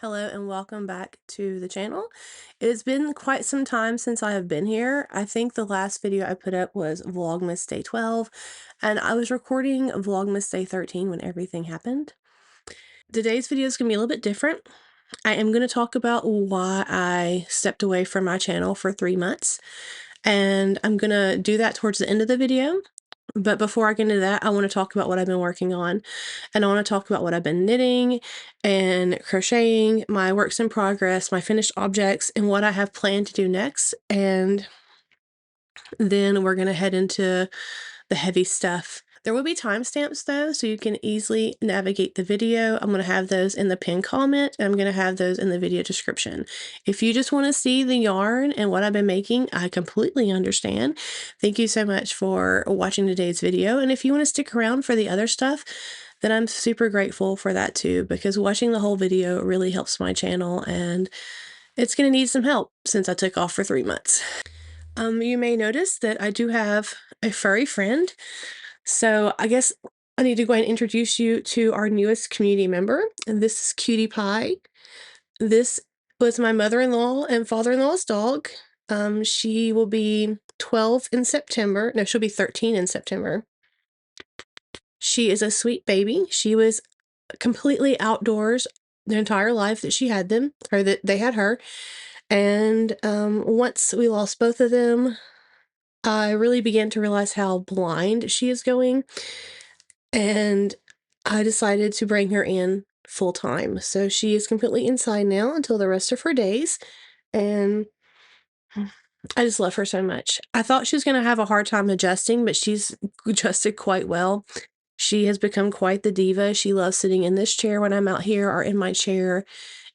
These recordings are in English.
Hello and welcome back to the channel. It has been quite some time since I have been here. I think the last video I put up was Vlogmas Day 12, and I was recording Vlogmas Day 13 when everything happened. Today's video is going to be a little bit different. I am going to talk about why I stepped away from my channel for 3 months, and I'm going to do that towards the end of the video. But before I get into that, I want to talk about what I've been working on. And I want to talk about what I've been knitting and crocheting, my works in progress, my finished objects, and what I have planned to do next. And then we're going to head into the heavy stuff. There will be timestamps though, so you can easily navigate the video. I'm going to have those in the pinned comment, and I'm going to have those in the video description. If you just want to see the yarn and what I've been making, I completely understand. Thank you so much for watching today's video, and if you want to stick around for the other stuff, then I'm super grateful for that too, because watching the whole video really helps my channel, and it's going to need some help since I took off for 3 months. You may notice that I do have a furry friend. So I guess I need to go ahead and introduce you to our newest community member, and this is Cutie Pie. This was my mother-in-law and father-in-law's dog. She will be 12 in September. No, she'll be 13 in September. She is a sweet baby. She was completely outdoors the entire life that she had them, or that they had her. And once we lost both of them, I really began to realize how blind she is going, and I decided to bring her in full time. So she is completely inside now until the rest of her days, and I just love her so much. I thought she was going to have a hard time adjusting, but she's adjusted quite well. She has become quite the diva. She loves sitting in this chair when I'm out here, or in my chair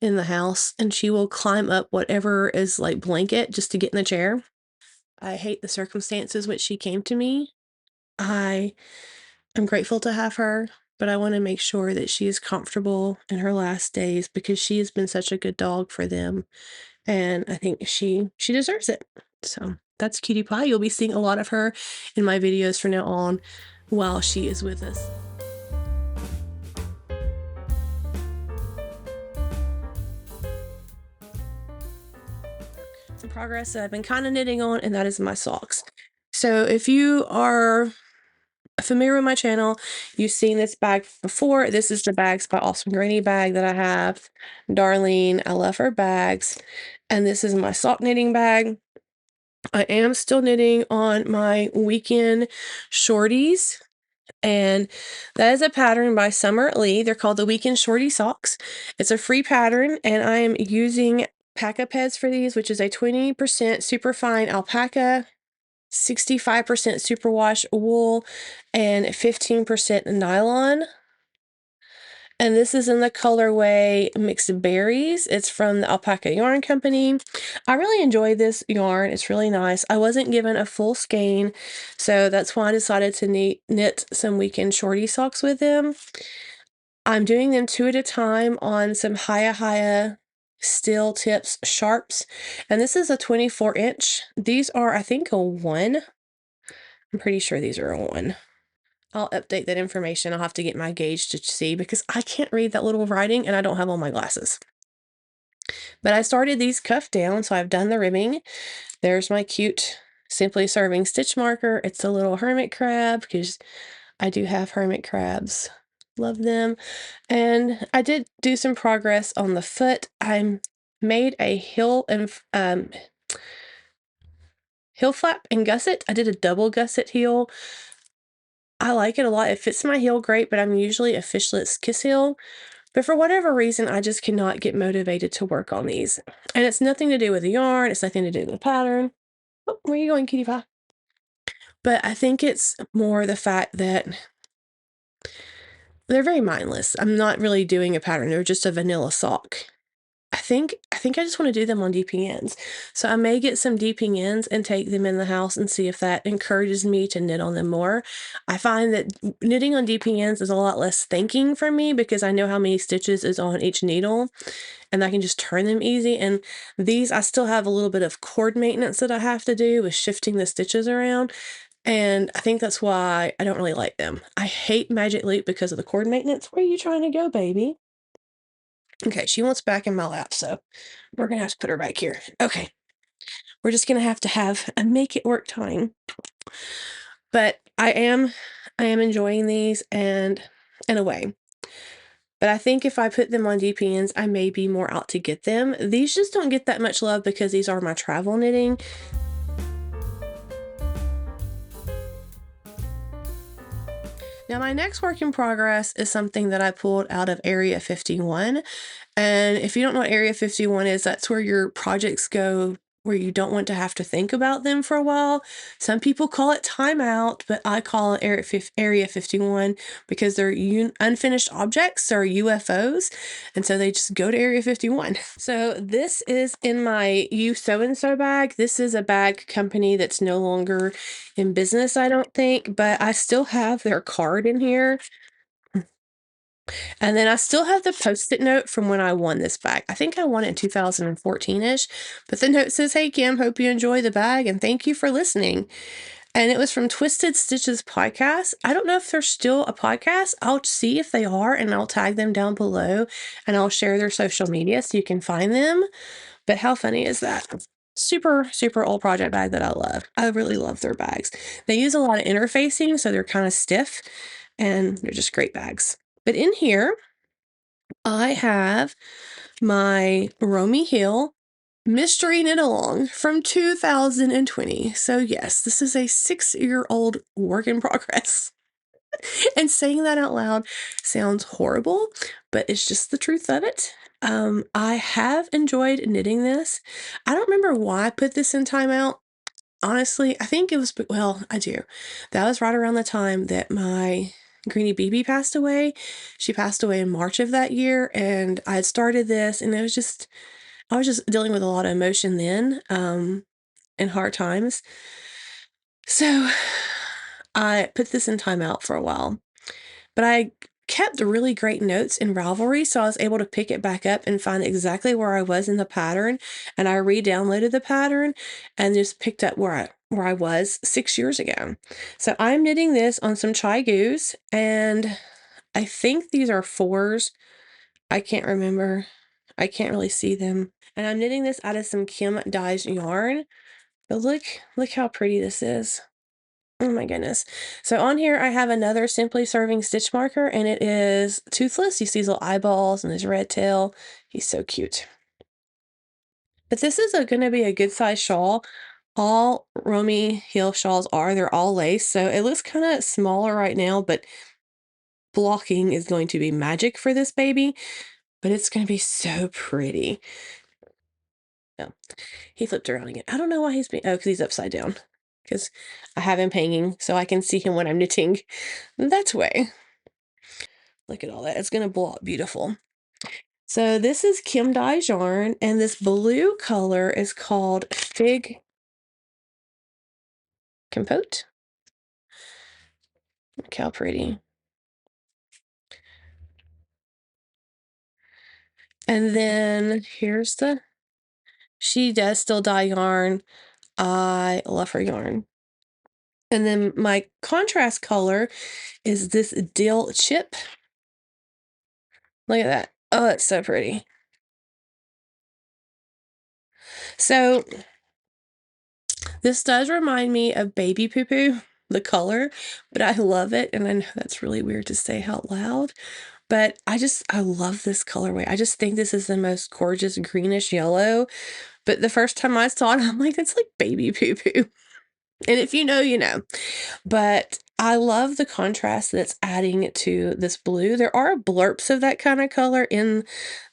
in the house, and she will climb up whatever is like blanket just to get in the chair. I hate the circumstances which she came to me. I am grateful to have her, but I want to make sure that she is comfortable in her last days, because she has been such a good dog for them, and I think she deserves it. So that's Cutie Pie. You'll be seeing a lot of her in my videos from now on while she is with us. Some progress that I've been kind of knitting on, and that is my socks. So if you are familiar with my channel, you've seen this bag before. This is the Bags by Awesome Granny bag that I have. Darlene, I love her bags. And this is my sock knitting bag. I am still knitting on my weekend shorties, and that is a pattern by Summer Lee. They're called the Weekend Shorty Socks. It's a free pattern, and I am using pack-up heads for these, which is a 20% superfine alpaca, 65% superwash wool, and 15% nylon. And this is in the colorway Mixed Berries. It's from the Alpaca Yarn Company. I really enjoy this yarn. It's really nice. I wasn't given a full skein, so that's why I decided to knit some weekend shorty socks with them. I'm doing them 2 at a time on some Hiya Steel Tips Sharps, and this is a 24-inch. These are, I think, a 1. I'm pretty sure these are a 1. I'll update that information. I'll have to get my gauge to see, because I can't read that little writing and I don't have all my glasses. But I started these cuffed down, so I've done the ribbing. There's my cute Simply Serving stitch marker. It's a little hermit crab, because I do have hermit crabs. Love them. And I did do some progress on the foot. I made a heel flap and gusset. I did a double gusset heel. I like it a lot. It fits my heel great, but I'm usually a fishlets kiss heel. But for whatever reason, I just cannot get motivated to work on these. And it's nothing to do with the yarn. It's nothing to do with the pattern. Oh, where are you going, Cutie Pie? But I think it's more the fact that they're very mindless. I'm not really doing a pattern. They're just a vanilla sock. I think I just want to do them on DPNs. So I may get some DPNs and take them in the house and see if that encourages me to knit on them more. I find that knitting on DPNs is a lot less thinking for me, because I know how many stitches is on each needle, and I can just turn them easy. And these, I still have a little bit of cord maintenance that I have to do with shifting the stitches around. And I think that's why I don't really like them. I hate Magic Loop because of the cord maintenance. Where are you trying to go, baby? Okay, she wants back in my lap, so we're gonna have to put her back here. Okay, we're just gonna have to have a make it work time. But I am enjoying these and in a way. But I think if I put them on DPNs, I may be more out to get them. These just don't get that much love because these are my travel knitting. Now my next work in progress is something that I pulled out of Area 51. And if you don't know what Area 51 is, that's where your projects go where you don't want to have to think about them for a while. Some people call it timeout, but I call it Area 51 because they're unfinished objects or UFOs. And so they just go to Area 51. So this is in my You So-and-so bag. This is a bag company that's no longer in business, I don't think, but I still have their card in here. And then I still have the Post-it note from when I won this bag. I think I won it in 2014-ish, but the note says, "Hey Kim, hope you enjoy the bag and thank you for listening." And it was from Twisted Stitches podcast. I don't know if they're still a podcast. I'll see if they are and I'll tag them down below and I'll share their social media so you can find them. But how funny is that? Super, super old project bag that I love. I really love their bags. They use a lot of interfacing, so they're kind of stiff and they're just great bags. But in here, I have my Romi Hill Mystery Knit Along from 2020. So yes, this is a 6-year-old work in progress. And saying that out loud sounds horrible, but it's just the truth of it. I have enjoyed knitting this. I don't remember why I put this in timeout. Honestly, I think it was, well, I do. That was right around the time that my Greenie BB passed away. She passed away in March of that year, and I had started this, and I was just dealing with a lot of emotion then, and hard times. So I put this in timeout for a while, but I kept really great notes in Ravelry, so I was able to pick it back up and find exactly where I was in the pattern, and I re-downloaded the pattern and just picked up where I was 6 years ago. So I'm knitting this on some Chai Goos, and I think these are 4s. I can't remember. I can't really see them. And I'm knitting this out of some Kim Dyes yarn. But look how pretty this is. Oh my goodness. So on here I have another Simply Serving stitch marker, and it is toothless. You see his little eyeballs and his red tail. He's so cute. But this is going to be a good size shawl. All Romi Hill shawls are. They're all lace. So it looks kind of smaller right now, but blocking is going to be magic for this baby. But it's going to be so pretty. Oh, he flipped around again. I don't know why he's being, oh, because he's upside down. Because I have him hanging so I can see him when I'm knitting that way. Look at all that. It's going to blow up beautiful. So this is Kim Dyes yarn, and this blue color is called Fig Compote. Look how pretty. And then here's she does still dye yarn. I love her yarn. And then my contrast color is this Dill Chip. Look at that. Oh, it's so pretty. So this does remind me of Baby Poo Poo, the color, but I love it. And I know that's really weird to say out loud, but I love this colorway. I just think this is the most gorgeous greenish yellow. But the first time I saw it, I'm like, it's like Baby Poo Poo. And if you know, you know. But I love the contrast that's adding to this blue. There are blurps of that kind of color in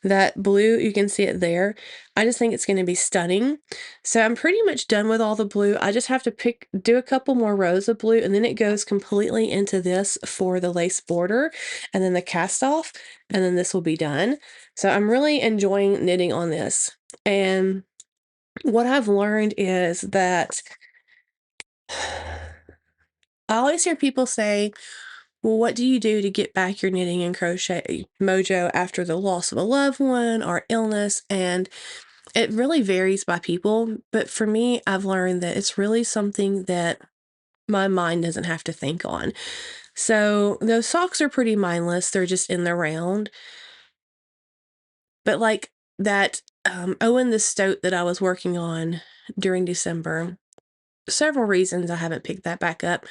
that blue. You can see it there. I just think it's going to be stunning. So I'm pretty much done with all the blue. I just have to do a couple more rows of blue, and then it goes completely into this for the lace border and then the cast off, and then this will be done. So I'm really enjoying knitting on this. And what I've learned is that I always hear people say, well, what do you do to get back your knitting and crochet mojo after the loss of a loved one or illness? And it really varies by people. But for me, I've learned that it's really something that my mind doesn't have to think on. So those socks are pretty mindless. They're just in the round. But like that Owen the Stoat that I was working on during December, several reasons I haven't picked that back up.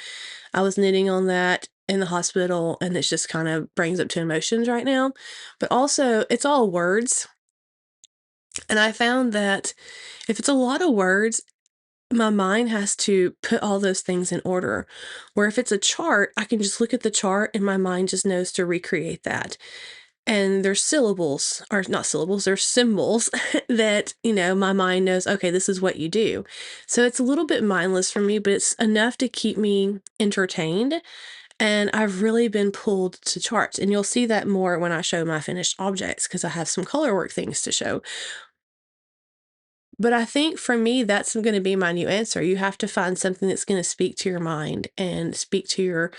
I was knitting on that in the hospital, and it's just kind of brings up to emotions right now. But also, it's all words. And I found that if it's a lot of words, my mind has to put all those things in order. Where if it's a chart, I can just look at the chart and my mind just knows to recreate that. And there's syllables, or not syllables, there's symbols that, you know, my mind knows, okay, this is what you do. So it's a little bit mindless for me, but it's enough to keep me entertained. And I've really been pulled to charts. And you'll see that more when I show my finished objects because I have some color work things to show. But I think for me, that's going to be my new answer. You have to find something that's going to speak to your mind and speak to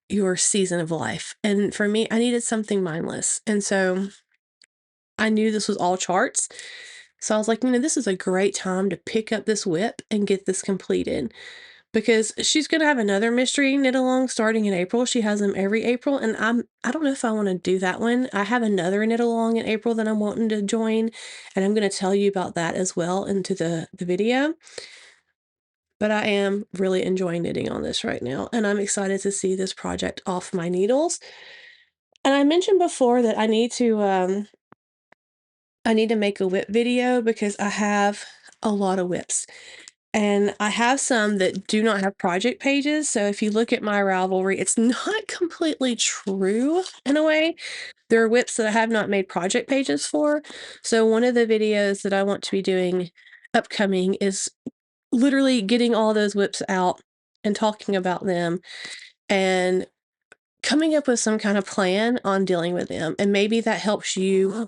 your season of life. And for me, I needed something mindless. And so I knew this was all charts. So I was like, you know, this is a great time to pick up this whip and get this completed because she's going to have another mystery knit along starting in April. She has them every April, and I don't know if I want to do that one. I have another knit along in April that I'm wanting to join, and I'm going to tell you about that as well into the video. But I am really enjoying knitting on this right now, and I'm excited to see this project off my needles. And I mentioned before that I need to make a whip video because I have a lot of whips. And I have some that do not have project pages, so if you look at my Ravelry, it's not completely true in a way. There are whips that I have not made project pages for. So one of the videos that I want to be doing upcoming is literally getting all those whips out and talking about them and coming up with some kind of plan on dealing with them. And maybe that helps you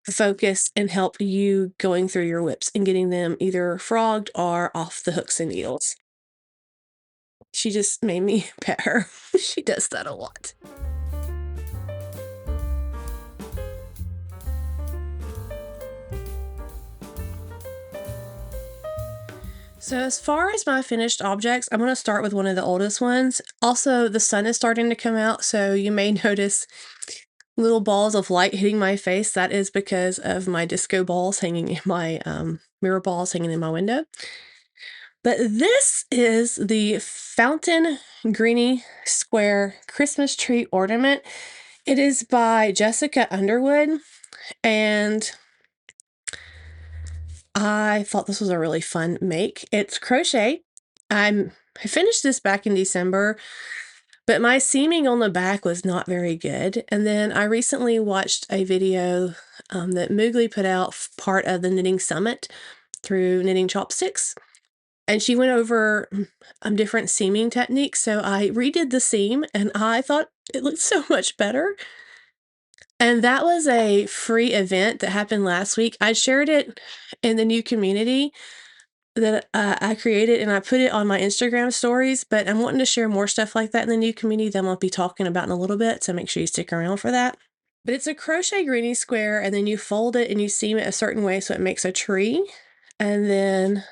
focus and help you going through your whips and getting them either frogged or off the hooks and needles. She just made me pet her. She does that a lot. So as far as my finished objects, I'm going to start with one of the oldest ones. Also, the sun is starting to come out, so you may notice little balls of light hitting my face. That is because of my disco balls hanging in my mirror balls hanging in my window. But this is the Fountain Greeny Square Christmas Tree Ornament. It is by Jessica Underwood, and I thought this was a really fun make. It's crochet. I finished this back in December, but my seaming on the back was not very good. And then I recently watched a video that Moogly put out, part of the Knitting Summit through Knitting Chopsticks. And she went over different seaming techniques. So I redid the seam and I thought it looked so much better. And that was a free event that happened last week. I shared it in the new community that I created, and I put it on my Instagram stories, but I'm wanting to share more stuff like that in the new community that I'll be talking about in a little bit, so make sure you stick around for that. But it's a crochet greenie square, and then you fold it and you seam it a certain way so it makes a tree. And then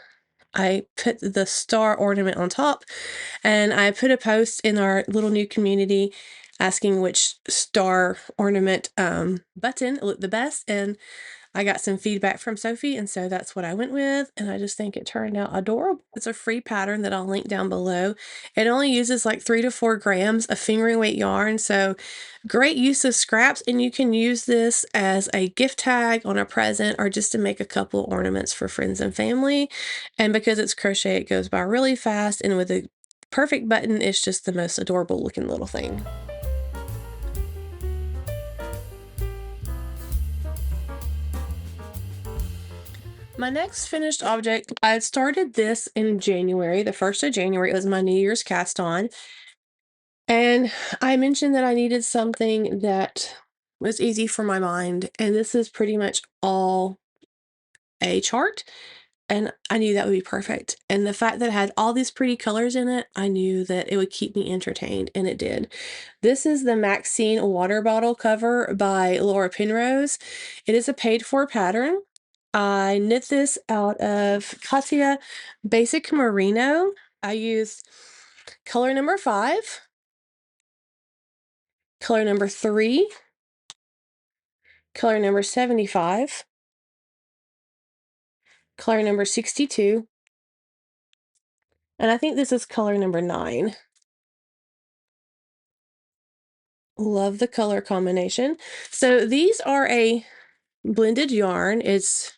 I put the star ornament on top, and I put a post in our little new community asking which star ornament button looked the best, and I got some feedback from Sophie, and so that's what I went with, and I just think it turned out adorable. It's a free pattern that I'll link down below. It only uses like 3 to 4 grams of fingering weight yarn, so great use of scraps, and you can use this as a gift tag on a present or just to make a couple ornaments for friends and family. And because it's crochet, it goes by really fast, and with a perfect button, it's just the most adorable looking little thing. My next finished object, I started this in January, the 1st of January. It was my New Year's cast on. And I mentioned that I needed something that was easy for my mind. And this is pretty much all a chart. And I knew that would be perfect. And the fact that it had all these pretty colors in it, I knew that it would keep me entertained, and it did. This is the Maxine water bottle cover by Laura Penrose. It is a paid-for pattern. I knit this out of Katia Basic Merino. I used color number 5, color number 3, color number 75, color number 62, and I think this is color number 9. Love the color combination. So these are a blended yarn. It's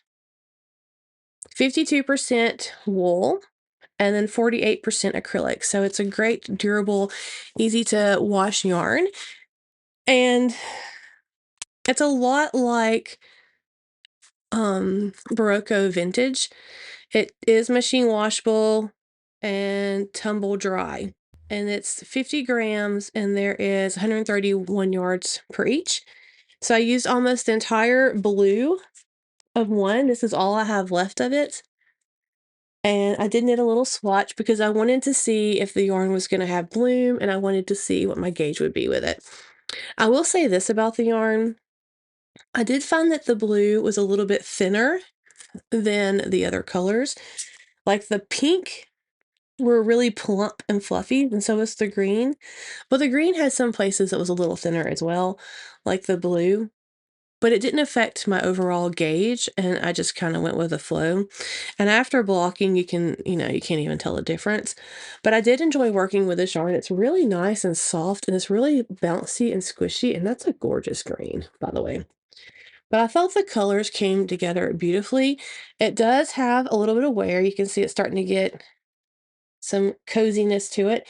52% wool and then 48% acrylic. So it's a great, durable, easy to wash yarn. And it's a lot like Barocco Vintage. It is machine washable and tumble dry. And it's 50 grams and there is 131 yards per each. So I used almost the entire blue of one. This is all I have left of it. And I did knit a little swatch because I wanted to see if the yarn was going to have bloom and I wanted to see what my gauge would be with it. I will say this about the yarn. I did find that the blue was a little bit thinner than the other colors. Like the pink were really plump and fluffy, and so was the green. But the green had some places that was a little thinner as well, like the blue. But it didn't affect my overall gauge, and I just kind of went with the flow. And after blocking, you can't even tell the difference. But I did enjoy working with this yarn. It's really nice and soft, and it's really bouncy and squishy, and that's a gorgeous green, by the way. But I felt the colors came together beautifully. It does have a little bit of wear. You can see it's starting to get some coziness to it,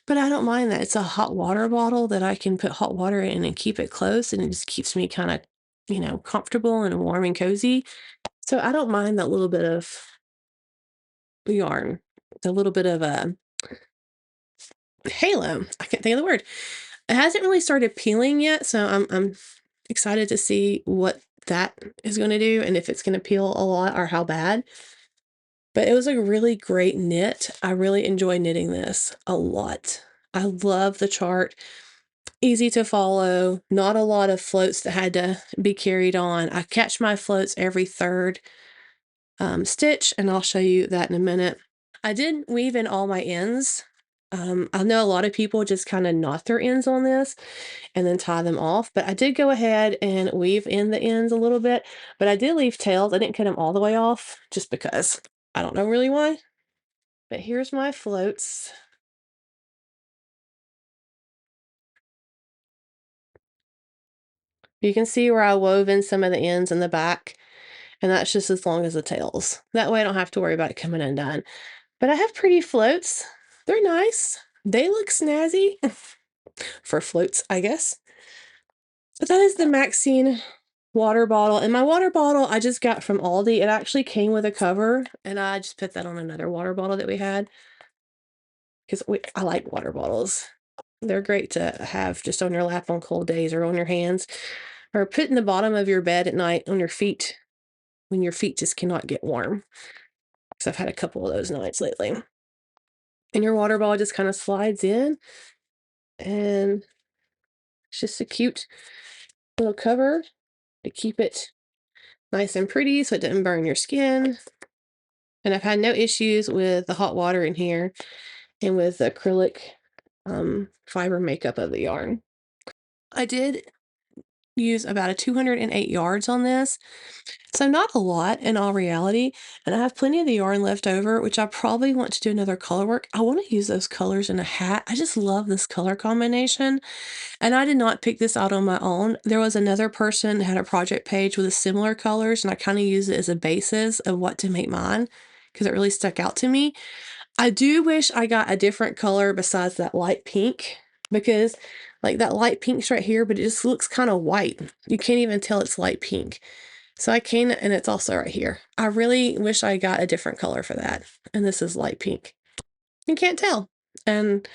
but I don't mind that. It's a hot water bottle that I can put hot water in and keep it close, and it just keeps me kind of, comfortable and warm and cozy. So I don't mind that little bit of yarn, the little bit of a halo. I can't think of the word. It hasn't really started peeling yet, so I'm excited to see what that is going to do and if it's going to peel a lot or how bad. But it was a really great knit. I really enjoy knitting this a lot. I love the chart. Easy to follow, not a lot of floats that had to be carried on. I catch my floats every third stitch, and I'll show you that in a minute. I did weave in all my ends. I know a lot of people just kind of knot their ends on this and then tie them off, but I did go ahead and weave in the ends a little bit, but I did leave tails. I didn't cut them all the way off just because. I don't know really why. But here's my floats. You can see where I wove in some of the ends in the back, and that's just as long as the tails. That way I don't have to worry about it coming undone. But I have pretty floats. They're nice. They look snazzy for floats, I guess. But that is the Maxine water bottle. And my water bottle I just got from Aldi. It actually came with a cover, and I just put that on another water bottle that we had because I like water bottles. They're great to have just on your lap on cold days or on your hands or put in the bottom of your bed at night on your feet when your feet just cannot get warm. Because I've had a couple of those nights lately. And your water bottle just kind of slides in, and it's just a cute little cover to keep it nice and pretty so it doesn't burn your skin. And I've had no issues with the hot water in here and with the acrylic fiber makeup of the yarn. I did use about 208 yards on this, so not a lot in all reality, and I have plenty of the yarn left over, which I probably want to do another color work. I want to use those colors in a hat. I just love this color combination, and I did not pick this out on my own. There was another person that had a project page with similar colors, and I kind of used it as a basis of what to make mine because it really stuck out to me. I do wish I got a different color besides that light pink, because like that light pink's right here, but it just looks kind of white. You can't even tell it's light pink. So I can, and it's also right here. I really wish I got a different color for that. And this is light pink. You can't tell. And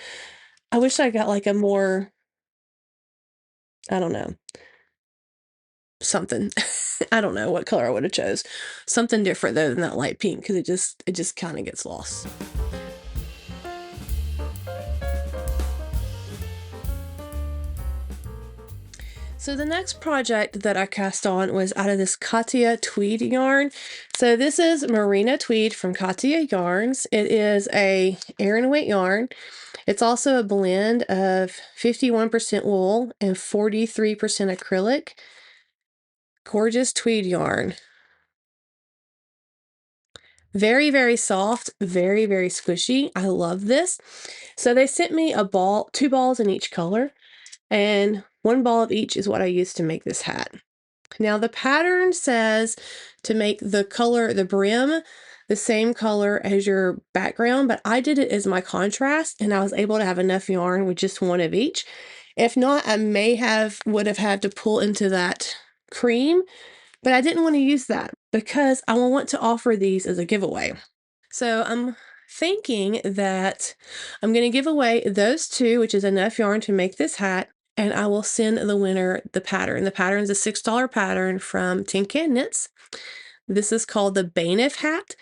I wish I got like a more, I don't know, something. I don't know what color I would have chose. Something different though than that light pink, because it just kind of gets lost. So the next project that I cast on was out of this Katia tweed yarn. So this is Merino tweed from Katia Yarns. It is a Aran weight yarn. It's also a blend of 51% wool and 43% acrylic. gorgeous tweed yarn. Very, very soft, very, very squishy. I love this. So they sent me a ball, 2 balls in each color, and 1 ball of each is what I used to make this hat. Now the pattern says to make the color, the brim, the same color as your background, but I did it as my contrast, and I was able to have enough yarn with just 1 of each. If not, I would have had to pull into that cream, but I didn't want to use that because I want to offer these as a giveaway. So I'm thinking that I'm going to give away those 2, which is enough yarn to make this hat, and I will send the winner the pattern. The pattern is a $6 pattern from Tin Can Knits. This is called the Banff Hat,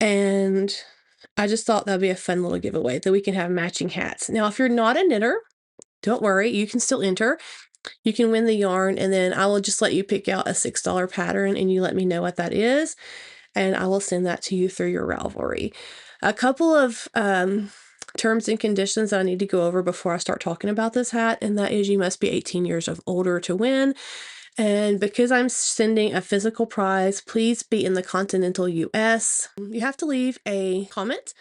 and I just thought that'd be a fun little giveaway that we can have matching hats. Now, if you're not a knitter, don't worry, you can still enter. You can win the yarn, and then I will just let you pick out a $6 pattern and you let me know what that is, and I will send that to you through your Ravelry. A couple of terms and conditions that I need to go over before I start talking about this hat, and that is you must be 18 years of older to win. And because I'm sending a physical prize, please be in the continental US. You have to leave a comment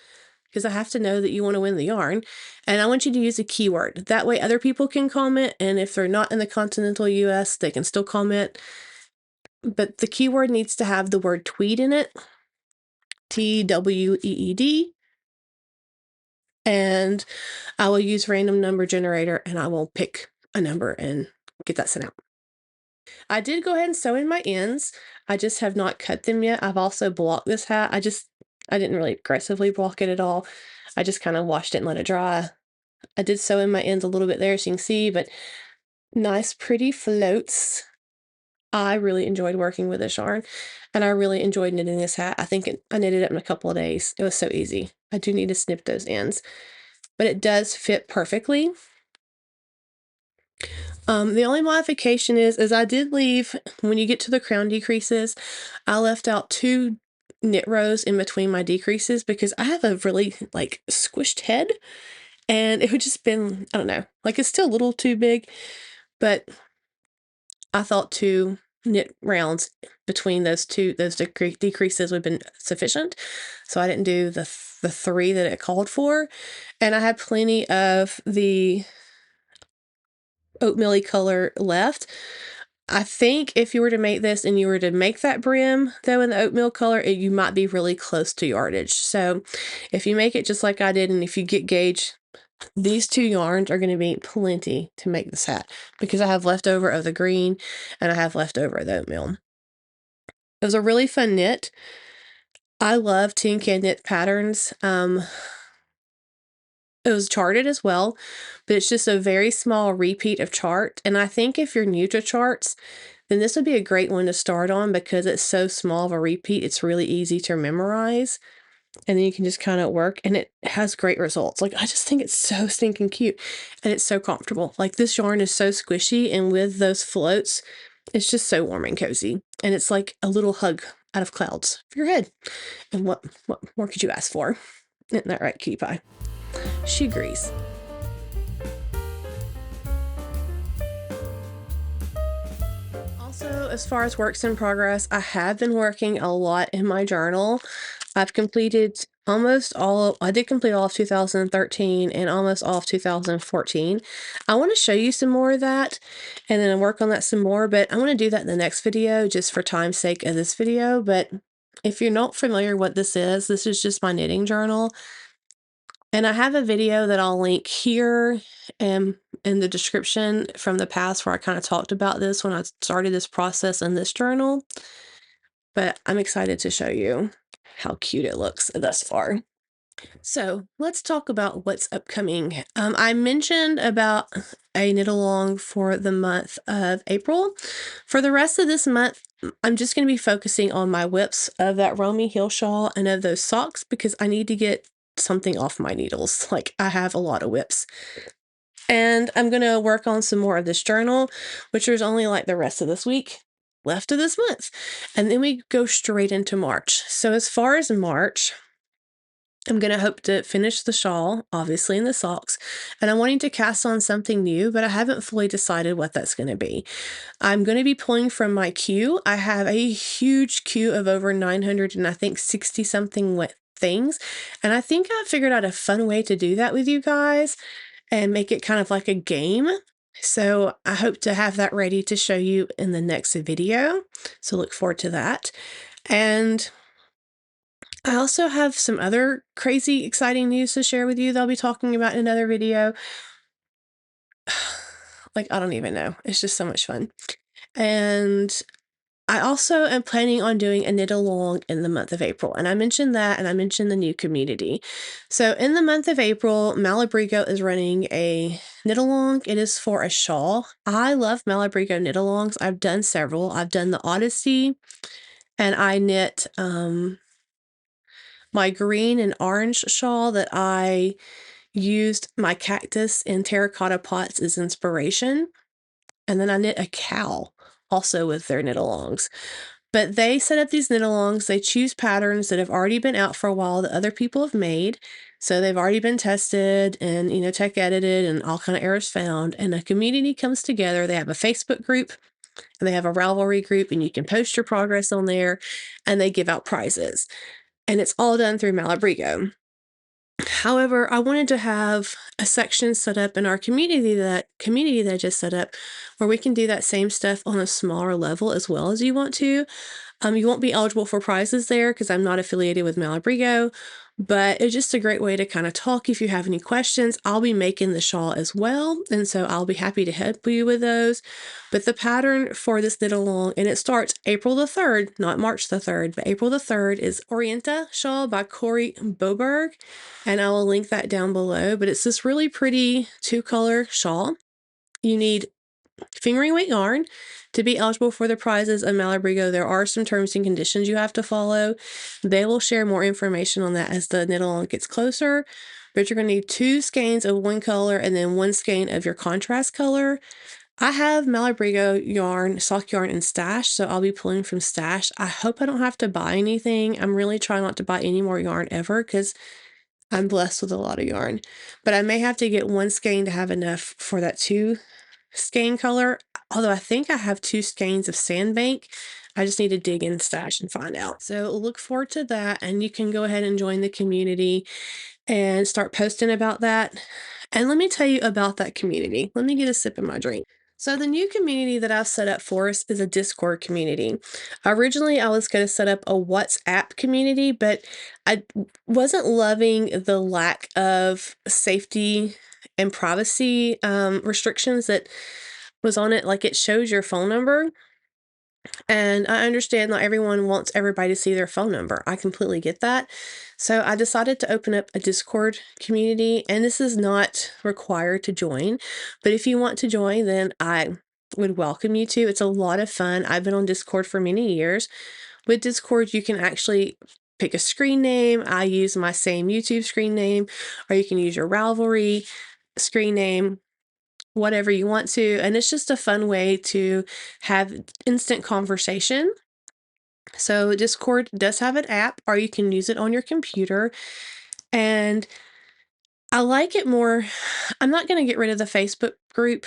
because I have to know that you want to win the yarn. And I want you to use a keyword. That way other people can comment, and if they're not in the continental US, they can still comment. But the keyword needs to have the word tweed in it. TWEED. And I will use random number generator, and I will pick a number and get that sent out. I did go ahead and sew in my ends. I just have not cut them yet. I've also blocked this hat. I didn't really aggressively block it at all. I just kind of washed it and let it dry. I did sew in my ends a little bit there, so you can see, but nice, pretty floats. I really enjoyed working with this yarn, and I really enjoyed knitting this hat. I think I knitted it in a couple of days. It was so easy. I do need to snip those ends, but it does fit perfectly. The only modification is I did leave, when you get to the crown decreases, I left out 2 knit rows in between my decreases because I have a really like squished head, and it would just been, I don't know, like it's still a little too big, but I thought 2 knit rounds between those decreases would have been sufficient, so I didn't do the 3 that it called for, and I had plenty of the oatmeal-y color left. I think if you were to make this and you were to make that brim though in the oatmeal color, you might be really close to yardage. So if you make it just like I did, and if you get gauge, these 2 yarns are going to be plenty to make this hat because I have leftover of the green and I have leftover of the oatmeal. It was a really fun knit. I love Tin Can Knit patterns. It was charted as well, but it's just a very small repeat of chart. And I think if you're new to charts, then this would be a great one to start on because it's so small of a repeat. It's really easy to memorize, and then you can just kind of work, and it has great results. Like, I just think it's so stinking cute, and it's so comfortable. Like, this yarn is so squishy, and with those floats, it's just so warm and cozy. And it's like a little hug out of clouds for your head. And what more could you ask for? Isn't that right, Cutie Pie? She agrees. Also, as far as works in progress, I have been working a lot in my journal. I've completed I did complete all of 2013 and almost all of 2014. I want to show you some more of that and then work on that some more, but I want to do that in the next video just for time's sake of this video. But if you're not familiar what this is just my knitting journal. And I have a video that I'll link here in the description from the past where I kind of talked about this when I started this process in this journal. But I'm excited to show you how cute it looks thus far. So let's talk about what's upcoming. I mentioned about a knit along for the month of April. For the rest of this month, I'm just going to be focusing on my whips of that Romi heel shawl and of those socks because I need to get something off my needles. Like, I have a lot of whips. And I'm going to work on some more of this journal, which there's only like the rest of this week left of this month. And then we go straight into March. So as far as March, I'm going to hope to finish the shawl, obviously, and the socks, and I'm wanting to cast on something new, but I haven't fully decided what that's going to be. I'm going to be pulling from my queue. I have a huge queue of over 900 and I think 60 something things, and I think I figured out a fun way to do that with you guys and make it kind of like a game. So I hope to have that ready to show you in the next video. So look forward to that. And I also have some other crazy exciting news to share with you that I'll be talking about in another video. Like, I don't even know. It's just so much fun. And I also am planning on doing a knit along in the month of April, and I mentioned that, and I mentioned the new community. So in the month of April, Malabrigo is running a knit along. It is for a shawl. I love Malabrigo knit alongs. I've done several. I've done the Odyssey, and I knit my green and orange shawl that I used my cactus in terracotta pots as inspiration. And then I knit a cowl also with their knit alongs. But they set up these knit-alongs, they choose patterns that have already been out for a while that other people have made, so they've already been tested and, you know, tech edited and all kind of errors found, and a community comes together. They have a Facebook group, and they have a Ravelry group, and you can post your progress on there, and they give out prizes. And it's all done through Malabrigo. However, I wanted to have a section set up in our community that I just set up where we can do that same stuff on a smaller level as well as you want to. You won't be eligible for prizes there because I'm not affiliated with Malabrigo, but it's just a great way to kind of talk if you have any questions. I'll be making the shawl as well, and so I'll be happy to help you with those. But the pattern for this knit along, and it starts April the 3rd, not March the 3rd, but April the 3rd, is Orienta Shawl by Cory Boberg, and I will link that down below. But it's this really pretty 2-color shawl. You need fingering weight yarn to be eligible for the prizes of Malabrigo. There are some terms and conditions you have to follow. They will share more information on that as the knit along gets closer, but you're going to need 2 skeins of one color and then 1 skein of your contrast color. I have Malabrigo yarn, sock yarn, and stash, so I'll be pulling from stash. I hope I don't have to buy anything. I'm really trying not to buy any more yarn ever because I'm blessed with a lot of yarn, but I may have to get 1 skein to have enough for that 2 skein color, although I think I have 2 skeins of Sandbank. I just need to dig in stash and find out. So look forward to that, and you can go ahead and join the community and start posting about that. And let me tell you about that community. Let me get a sip of my drink. So the new community that I've set up for us is a Discord community. Originally, I was going to set up a WhatsApp community, but I wasn't loving the lack of safety and privacy restrictions that was on it. Like, it shows your phone number, and I understand not everyone wants everybody to see their phone number. I completely get that. So I decided to open up a Discord community, and this is not required to join, but if you want to join, then I would welcome you to. It's a lot of fun. I've been on Discord for many years. With Discord, you can actually pick a screen name. I use my same YouTube screen name, or you can use your Ravelry screen name, whatever you want to. And it's just a fun way to have instant conversation. So Discord does have an app, or you can use it on your computer. And I like it more. I'm not going to get rid of the Facebook group,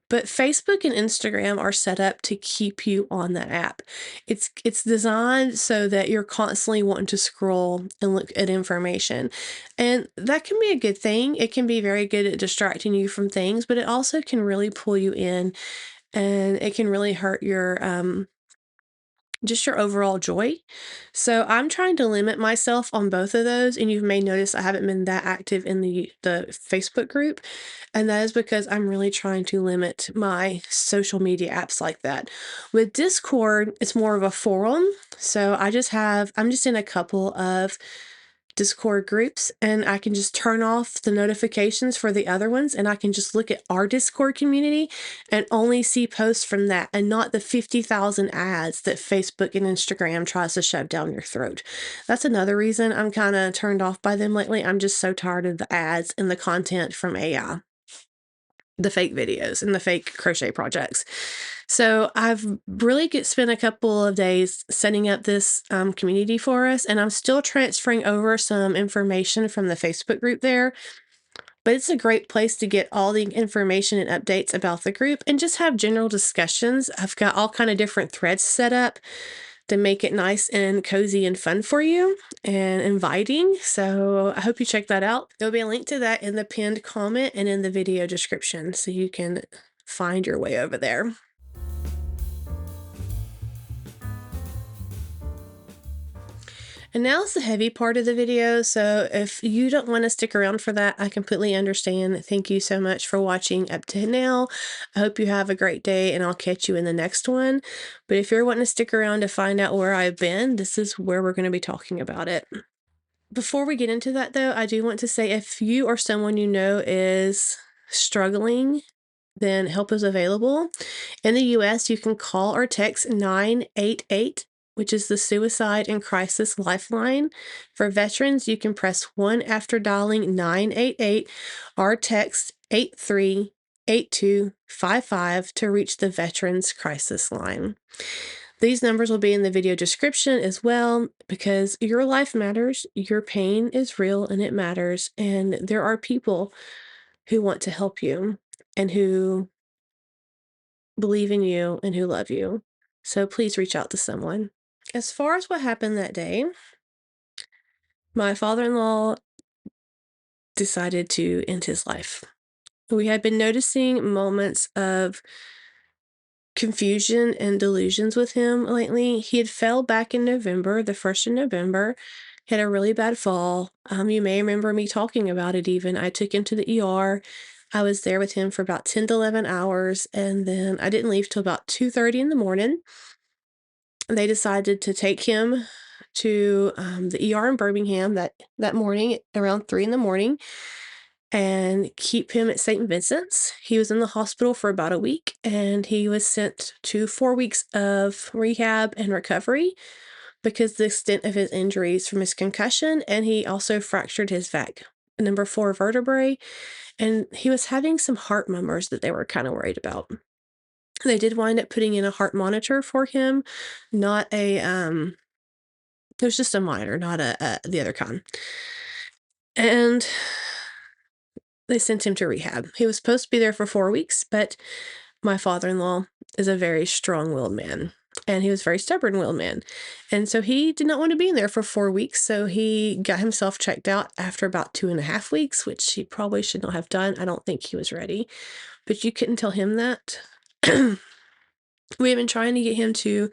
but Facebook and Instagram are set up to keep you on that app. It's designed so that you're constantly wanting to scroll and look at information. And that can be a good thing. It can be very good at distracting you from things, but it also can really pull you in, and it can really hurt your just your overall joy. So I'm trying to limit myself on both of those, and you may notice I haven't been that active in the Facebook group, and that is because I'm really trying to limit my social media apps like that. With Discord, it's more of a forum, so I'm just in a couple of Discord groups, and I can just turn off the notifications for the other ones, and I can just look at our Discord community and only see posts from that, and not the 50,000 ads that Facebook and Instagram tries to shove down your throat. That's another reason I'm kind of turned off by them lately. I'm just so tired of the ads and the content from AI. the fake videos and the fake crochet projects. So I've really spent a couple of days setting up this community for us, and I'm still transferring over some information from the Facebook group there. But it's a great place to get all the information and updates about the group and just have general discussions. I've got all kind of different threads set up to make it nice and cozy and fun for you and inviting. So I hope you check that out. There'll be a link to that in the pinned comment and in the video description, so you can find your way over there. And now it's the heavy part of the video, so if you don't want to stick around for that, I completely understand. Thank you so much for watching up to now. I hope you have a great day, and I'll catch you in the next one. But if you're wanting to stick around to find out where I've been, this is where we're going to be talking about it. Before we get into that, though, I do want to say if you or someone you know is struggling, then help is available. In the US, you can call or text 988, which is the Suicide and Crisis Lifeline. For veterans, you can press 1 after dialing 988 or text 838255 to reach the Veterans Crisis Line. These numbers will be in the video description as well, because your life matters, your pain is real and it matters, and there are people who want to help you and who believe in you and who love you. So please reach out to someone. As far as what happened that day, my father-in-law decided to end his life. We had been noticing moments of confusion and delusions with him lately. He had fell back in November, the 1st of November, had a really bad fall. You may remember me talking about it even. I took him to the ER. I was there with him for about 10 to 11 hours, and then I didn't leave till about 2:30 in the morning. They decided to take him to the ER in Birmingham that morning around 3 in the morning and keep him at St. Vincent's. He was in the hospital for about a week, and he was sent to 4 weeks of rehab and recovery because the extent of his injuries from his concussion, and he also fractured his number 4 vertebrae, and he was having some heart murmurs that they were kind of worried about. They did wind up putting in a heart monitor for him, not a, it was just a monitor, not the other kind. And they sent him to rehab. He was supposed to be there for 4 weeks, but my father-in-law is a very strong-willed man, and he was a very stubborn-willed man. And so he did not want to be in there for 4 weeks, so he got himself checked out after about 2.5 weeks, which he probably should not have done. I don't think he was ready, but you couldn't tell him that. We have been trying to get him to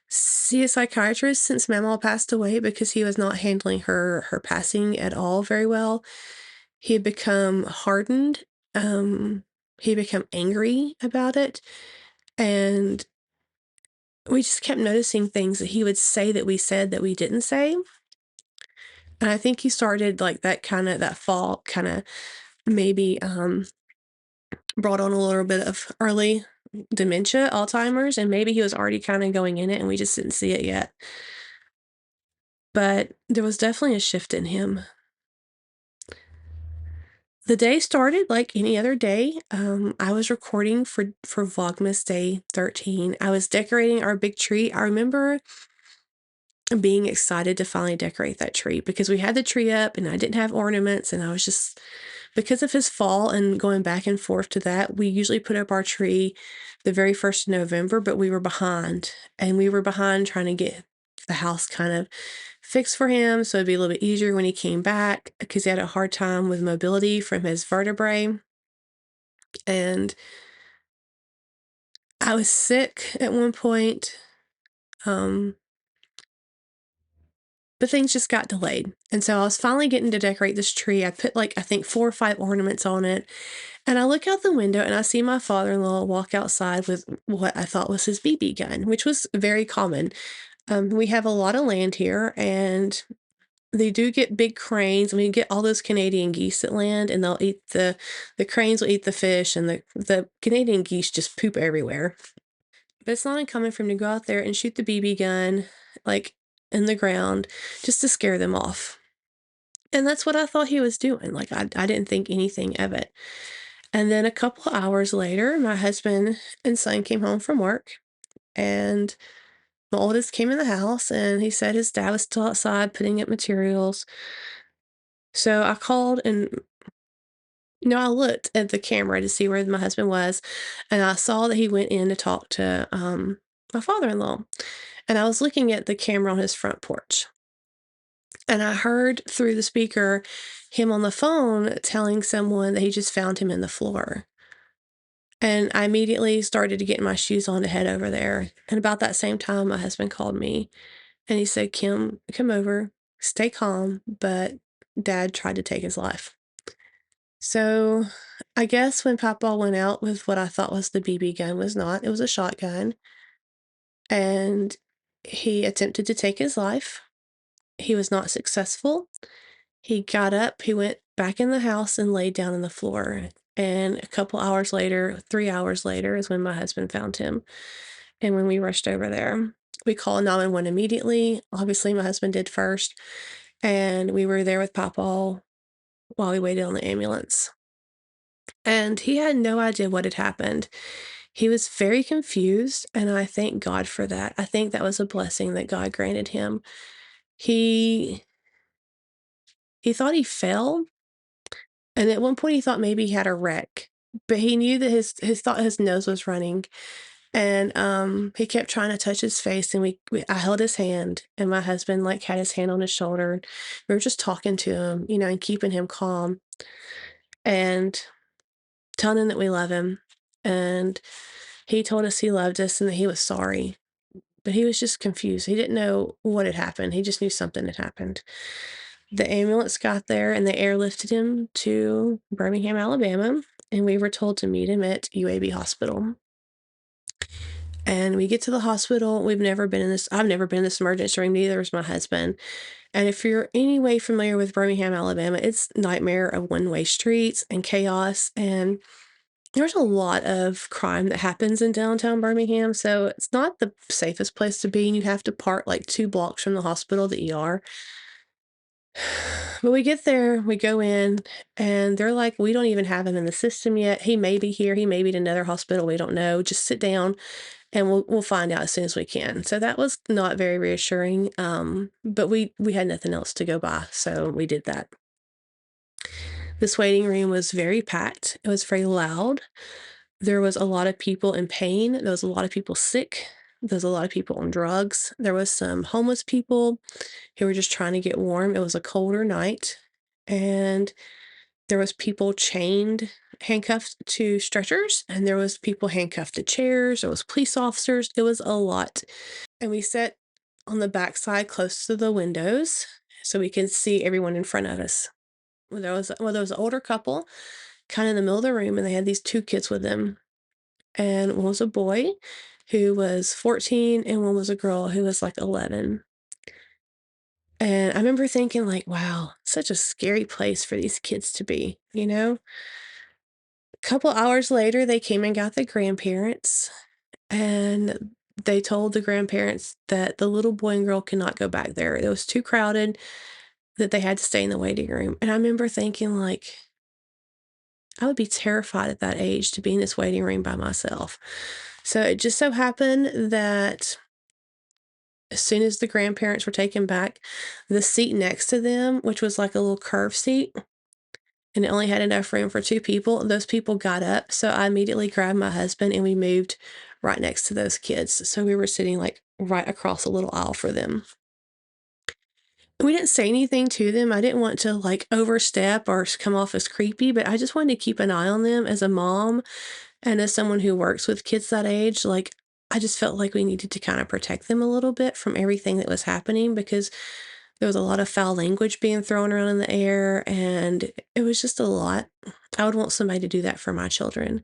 see a psychiatrist since Mama passed away because he was not handling her passing at all very well. He had become hardened. He become angry about it, and we just kept noticing things that he would say that we said that we didn't say. And I think he started like that fall kind of maybe brought on a little bit of early dementia, Alzheimer's, and maybe he was already kind of going in it and we just didn't see it yet. But there was definitely a shift in him. The day started like any other day. I was recording for Vlogmas Day 13. I was decorating our big tree. I remember being excited to finally decorate that tree because we had the tree up and I didn't have ornaments, and I was just, because of his fall and going back and forth to that, we usually put up our tree the very 1st of November, but we were behind, and we were behind trying to get the house kind of fixed for him so it'd be a little bit easier when he came back because he had a hard time with mobility from his vertebrae. And I was sick at one point. But things just got delayed. And so I was finally getting to decorate this tree. I put like, I think 4 or 5 ornaments on it. And I look out the window and I see my father-in-law walk outside with what I thought was his BB gun, which was very common. We have a lot of land here, and they do get big cranes. We get all those Canadian geese that land, and they'll eat the cranes will eat the fish, and the Canadian geese just poop everywhere. But it's not uncommon for him to go out there and shoot the BB gun, like, in the ground just to scare them off. And that's what I thought he was doing. Like, I didn't think anything of it. And then a couple hours later, my husband and son came home from work, and my oldest came in the house, and he said his dad was still outside putting up materials. So I called and I looked at the camera to see where my husband was, and I saw that he went in to talk to my father-in-law. And I was looking at the camera on his front porch. And I heard through the speaker him on the phone telling someone that he just found him in the floor. And I immediately started to get my shoes on to head over there. And about that same time, my husband called me and he said, "Kim, come over, stay calm, but Dad tried to take his life." So I guess when Papa went out with what I thought was the BB gun, was not, it was a shotgun. And he attempted to take his life. He was not successful. He got up, he went back in the house and laid down on the floor. And a couple hours later, 3 hours later, is when my husband found him. And when we rushed over there, we called 911 immediately. Obviously, my husband did first. And we were there with Papa while we waited on the ambulance. And he had no idea what had happened. He was very confused, and I thank God for that. I think that was a blessing that God granted him. He he thought he fell, and at one point he thought maybe he had a wreck, but he knew that his thought his nose was running, and, he kept trying to touch his face, and I held his hand, and my husband, like, had his hand on his shoulder. We were just talking to him, and keeping him calm, and telling him that we love him, and he told us he loved us and that he was sorry, but he was just confused. He didn't know what had happened. He just knew something had happened. The ambulance got there and they airlifted him to Birmingham, Alabama, and we were told to meet him at UAB Hospital. And we get to the hospital. I've never been in this emergency room, neither has my husband. And if you're any way familiar with Birmingham, Alabama, it's nightmare of one-way streets and chaos. And there's a lot of crime that happens in downtown Birmingham, so it's not the safest place to be, and you have to park like 2 blocks from the hospital, the ER. But we get there, we go in, and they're like, "We don't even have him in the system yet. He may be here, he may be at another hospital, we don't know. Just sit down and we'll find out as soon as we can." So that was not very reassuring, but we had nothing else to go by, so we did that. This waiting room was very packed. It was very loud. There was a lot of people in pain. There was a lot of people sick. There was a lot of people on drugs. There was some homeless people who were just trying to get warm. It was a colder night, and there was people chained, handcuffed to stretchers, and there was people handcuffed to chairs. There was police officers. It was a lot. And we sat on the backside close to the windows so we could see everyone in front of us. There was an older couple kind of in the middle of the room, and they had these 2 kids with them. And one was a boy who was 14, and one was a girl who was, like, 11. And I remember thinking, like, "Wow, such a scary place for these kids to be," you know? A couple hours later, they came and got the grandparents, and they told the grandparents that the little boy and girl could not go back there. It was too crowded, that they had to stay in the waiting room. And I remember thinking, like, I would be terrified at that age to be in this waiting room by myself. So it just so happened that as soon as the grandparents were taken back, the seat next to them, which was like a little curved seat, and it only had enough room for 2 people, those people got up. So I immediately grabbed my husband and we moved right next to those kids. So we were sitting like right across a little aisle for them. We didn't say anything to them. I didn't want to like overstep or come off as creepy, but I just wanted to keep an eye on them as a mom and as someone who works with kids that age. Like, I just felt like we needed to kind of protect them a little bit from everything that was happening because there was a lot of foul language being thrown around in the air, and it was just a lot. I would want somebody to do that for my children.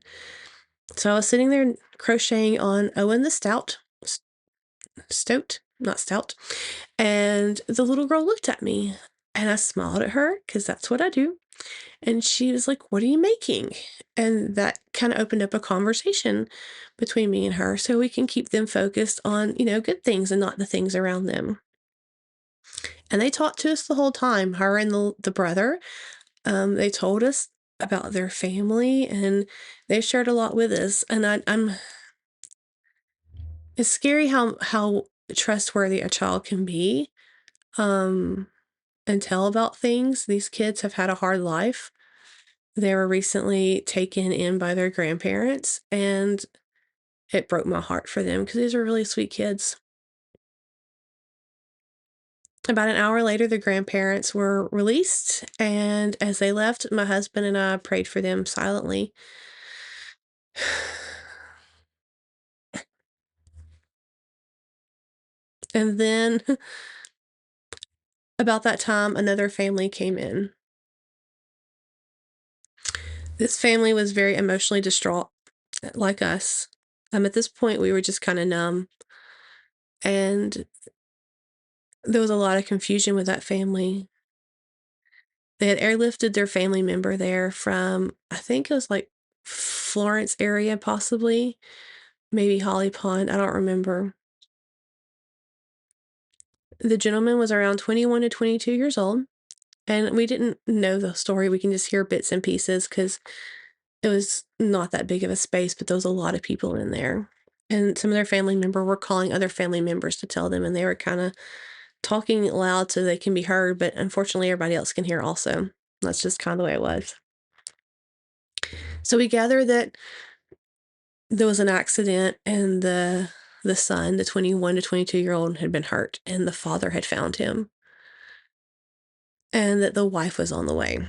So I was sitting there crocheting on Owen the Stoat, not stout, and the little girl looked at me, and I smiled at her because that's what I do. And she was like, "What are you making?" And that kind of opened up a conversation between me and her so we can keep them focused on, good things and not the things around them. And they talked to us the whole time, her and the brother. They told us about their family, and they shared a lot with us, and I'm it's scary how trustworthy a child can be, um, and tell about things. These kids have had a hard life. They were recently taken in by their grandparents, and it broke my heart for them because these are really sweet kids. About an hour later, the grandparents were released, and as they left, my husband and I prayed for them silently. And then about that time, another family came in. This family was very emotionally distraught, like us. At this point, we were just kind of numb, and there was a lot of confusion with that family. They had airlifted their family member there from, I think it was like Florence area, possibly, maybe Holly Pond. I don't remember. The gentleman was around 21 to 22 years old, and we didn't know the story. We can just hear bits and pieces because it was not that big of a space, but there was a lot of people in there. And some of their family member were calling other family members to tell them, and they were kind of talking loud so they can be heard, but unfortunately everybody else can hear also. That's just kind of the way it was. So we gather that there was an accident, and the son, the 21 to 22-year-old, had been hurt, and the father had found him, and that the wife was on the way.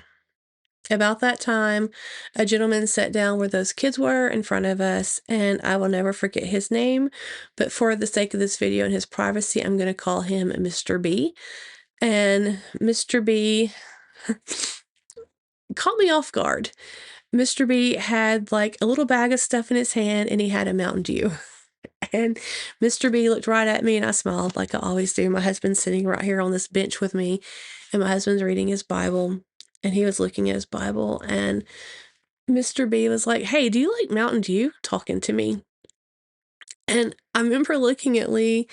About that time, a gentleman sat down where those kids were in front of us, and I will never forget his name, but for the sake of this video and his privacy, I'm going to call him Mr. B. And Mr. B caught me off guard. Mr. B had like a little bag of stuff in his hand, and he had a Mountain Dew. And Mr. B looked right at me, and I smiled like I always do. My husband's sitting right here on this bench with me, and my husband's reading his Bible, and he was looking at his Bible, and Mr. B was like, "Hey, do you like Mountain Dew?" talking to me. And I remember looking at Lee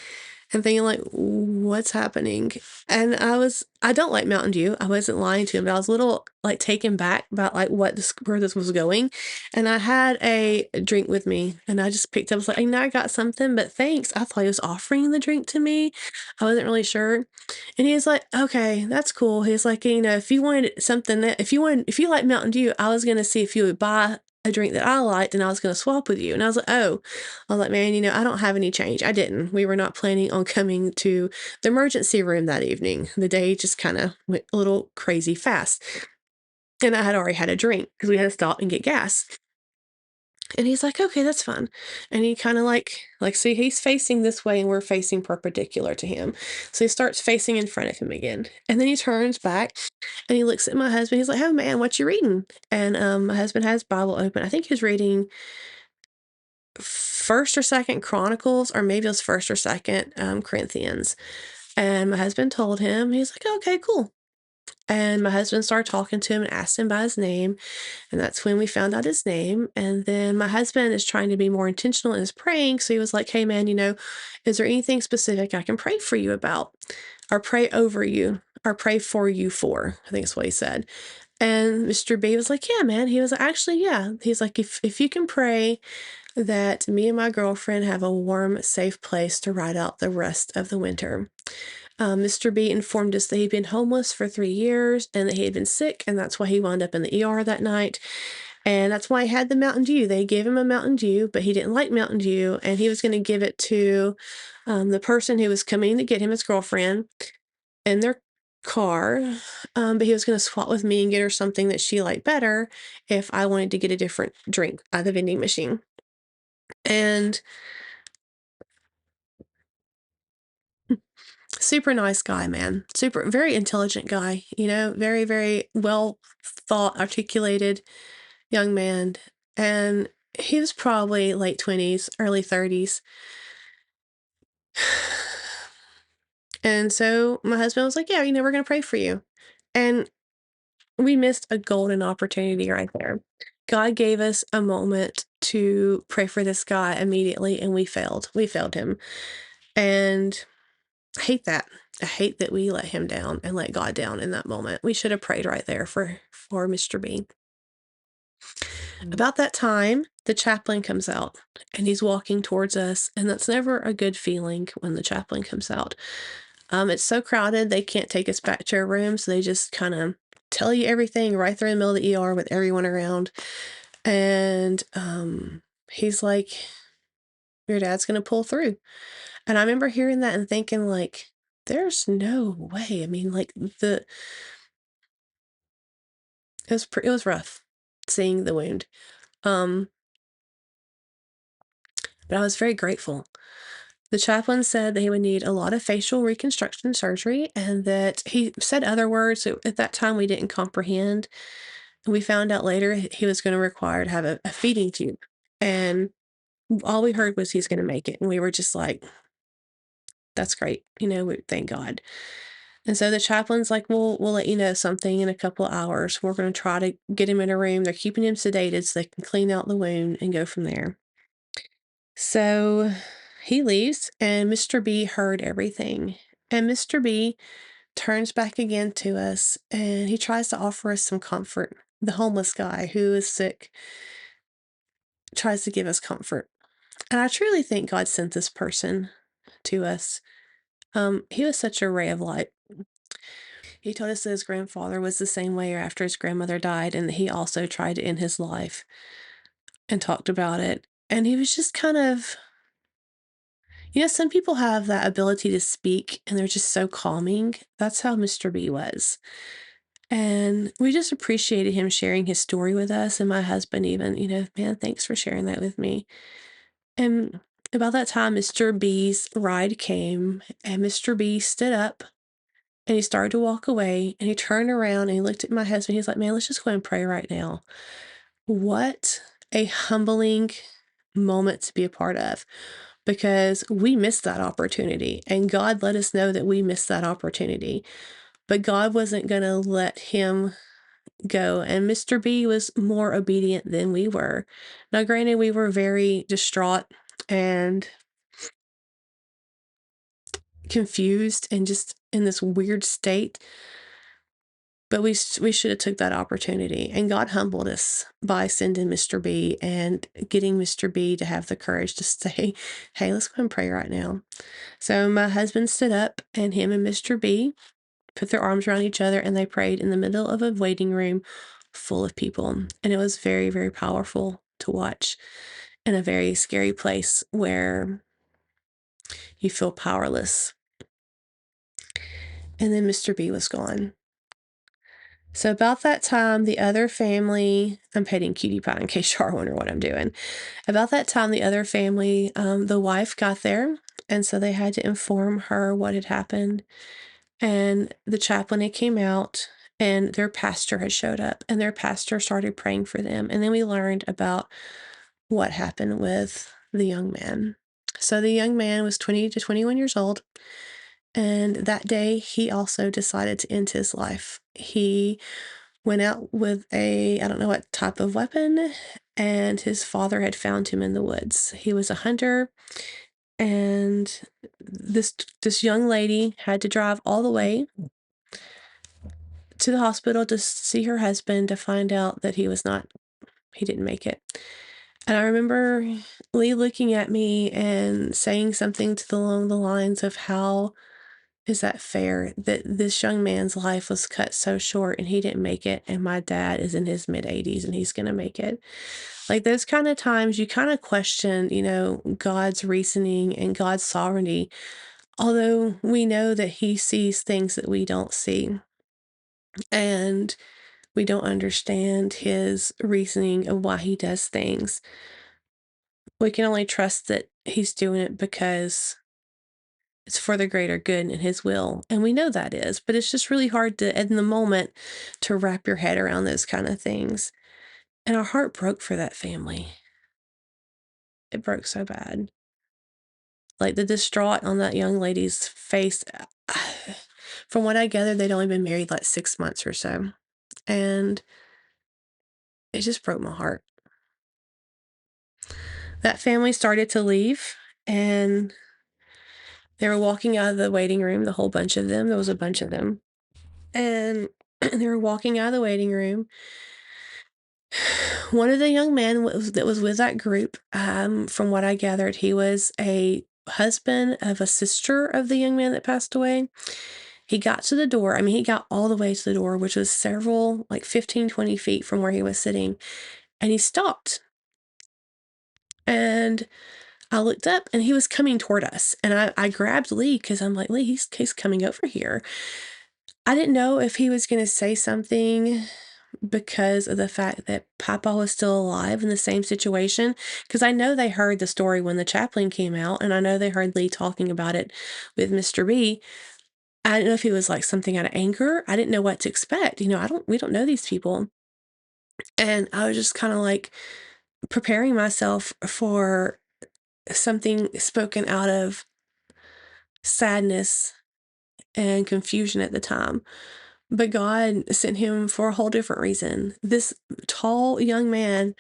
and thinking like, "What's happening?" And I don't like Mountain Dew. I wasn't lying to him, but I was a little like taken back about like where this was going. And I had a drink with me, and I just picked up, I was like, "I know I got something, but thanks." I thought he was offering the drink to me. I wasn't really sure. And he was like, "Okay, that's cool." He's like, if you wanted something that, if you like Mountain Dew, I was gonna see if you would buy a drink that I liked, and I was gonna swap with you. And I was like, "Oh." I was like, "Man, I don't have any change." I didn't. We were not planning on coming to the emergency room that evening. The day just kind of went a little crazy fast. And I had already had a drink because we had to stop and get gas. And he's like, "Okay, that's fine." And he kind of see, he's facing this way and we're facing perpendicular to him. So he starts facing in front of him again. And then he turns back and he looks at my husband. He's like, "Oh man, what you reading?" And my husband has Bible open. I think he was reading First or Second Chronicles, or maybe it was First or Second Corinthians. And my husband told him, he's like, "Okay, cool." And my husband started talking to him and asked him by his name. And that's when we found out his name. And then my husband is trying to be more intentional in his praying. So he was like, "Hey, man, is there anything specific I can pray for you about? Or pray over you? Or pray for you for?" I think that's what he said. And Mr. B was like, "Yeah, man." He was like, "Actually, yeah." He's like, if you can pray that me and my girlfriend have a warm, safe place to ride out the rest of the winter." Mr. B informed us that he'd been homeless for 3 years and that he had been sick, and that's why he wound up in the ER that night. And that's why he had the Mountain Dew. They gave him a Mountain Dew, but he didn't like Mountain Dew, and he was going to give it to the person who was coming to get him, his girlfriend, in their car. But he was going to swap with me and get her something that she liked better if I wanted to get a different drink at the vending machine. And super nice guy, man. Super, very intelligent guy, very, very well thought, articulated young man. And he was probably late 20s, early 30s. And so my husband was like, "Yeah, we're going to pray for you." And we missed a golden opportunity right there. God gave us a moment to pray for this guy immediately, and we failed. We failed him. And I hate that. I hate that we let him down and let God down in that moment. We should have prayed right there for Mr. B. About that time, the chaplain comes out and he's walking towards us, and that's never a good feeling when the chaplain comes out. It's so crowded, they can't take us back to our room, so they just kind of tell you everything right there in the middle of the ER with everyone around. And he's like, your dad's going to pull through. And I remember hearing that and thinking, like, there's no way. I mean, like, it was rough seeing the wound. Um, but I was very grateful. The chaplain said that he would need a lot of facial reconstruction surgery, and that he said other words that at that time we didn't comprehend. We found out later he was going to require to have a feeding tube. And all we heard was he's going to make it. And we were just like, that's great. Thank God. And so the chaplain's like, we'll let you know something in a couple of hours. We're going to try to get him in a room. They're keeping him sedated so they can clean out the wound and go from there. So he leaves, and Mr. B heard everything. And Mr. B turns back again to us, and he tries to offer us some comfort. The homeless guy who is sick tries to give us comfort. And I truly think God sent this person to us. He was such a ray of light. He told us that his grandfather was the same way after his grandmother died, and that he also tried to end his life and talked about it. And he was just kind of, some people have that ability to speak and they're just so calming. That's how Mr. B was. And we just appreciated him sharing his story with us. And my husband, even, man, thanks for sharing that with me. And about that time, Mr. B's ride came, and Mr. B stood up and he started to walk away, and he turned around and he looked at my husband. He's like, man, let's just go and pray right now. What a humbling moment to be a part of, because we missed that opportunity, and God let us know that we missed that opportunity. But God wasn't going to let him go, and Mr. B was more obedient than we were. Now, granted, we were very distraught and confused and just in this weird state, but we should have took that opportunity, and God humbled us by sending Mr. B and getting Mr. B to have the courage to say, hey, let's go and pray right now. So my husband stood up, and him and Mr. B put their arms around each other, and they prayed in the middle of a waiting room full of people. And it was very, very powerful to watch, in a very scary place where you feel powerless. And then Mr. B was gone. So about that time, the other family, I'm petting Cutie Pie in case y'all wonder what I'm doing. About that time, the other family, the wife got there, and so they had to inform her what had happened. And the chaplain had came out, and their pastor had showed up, and their pastor started praying for them. And then we learned about what happened with the young man. So the young man was 20 to 21 years old, and that day he also decided to end his life. He went out with I don't know what type of weapon, and his father had found him in the woods. He was a hunter, and this young lady had to drive all the way to the hospital to see her husband, to find out that he didn't make it. And I remember Lee looking at me and saying something along the lines of, how is that fair that this young man's life was cut so short and he didn't make it, and my dad is in his mid-80s and he's going to make it? Like, those kind of times you kind of question, God's reasoning and God's sovereignty, although we know that he sees things that we don't see. And we don't understand his reasoning of why he does things. We can only trust that he's doing it because it's for the greater good and his will. And we know that is, but it's just really hard to, in the moment, to wrap your head around those kind of things. And our heart broke for that family. It broke so bad. Like, the distraught on that young lady's face. From what I gathered, they'd only been married like 6 months or so. And it just broke my heart. That family started to leave, and they were walking out of the waiting room, the whole bunch of them. There was a bunch of them. And they were walking out of the waiting room, One of the young men that was with that group, from what I gathered, he was a husband of a sister of the young man that passed away. He got to the door. I mean, he got all the way to the door, which was several, like 15, 20 feet from where he was sitting, and he stopped. And I looked up, and he was coming toward us, and I grabbed Lee because I'm like, Lee, he's coming over here. I didn't know if he was going to say something because of the fact that Papa was still alive in the same situation, because I know they heard the story when the chaplain came out, and I know they heard Lee talking about it with Mr. B. I didn't know if he was like something out of anger. I didn't know what to expect. We don't know these people. And I was just kind of like preparing myself for something spoken out of sadness and confusion at the time. But God sent him for a whole different reason. This tall young man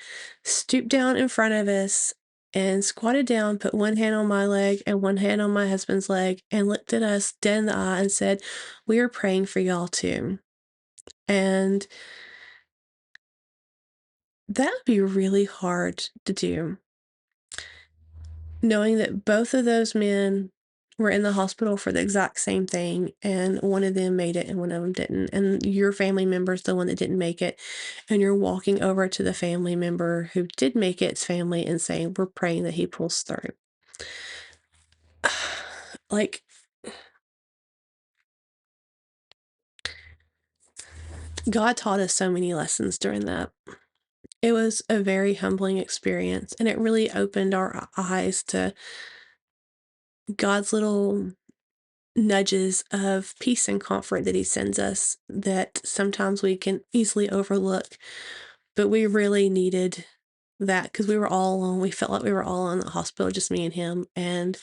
stooped down in front of us and squatted down, put one hand on my leg and one hand on my husband's leg, and looked at us dead in the eye and said, "We are praying for y'all too." And that would be really hard to do, knowing that both of those men were in the hospital for the exact same thing, and one of them made it and one of them didn't, and your family member's the one that didn't make it, and you're walking over to the family member who did make it's family and saying, "We're praying that he pulls through." Like, God taught us so many lessons during that. It was a very humbling experience, and it really opened our eyes to God's little nudges of peace and comfort that he sends us that sometimes we can easily overlook. But we really needed that because we were all alone. We felt like we were all in the hospital, just me and him. And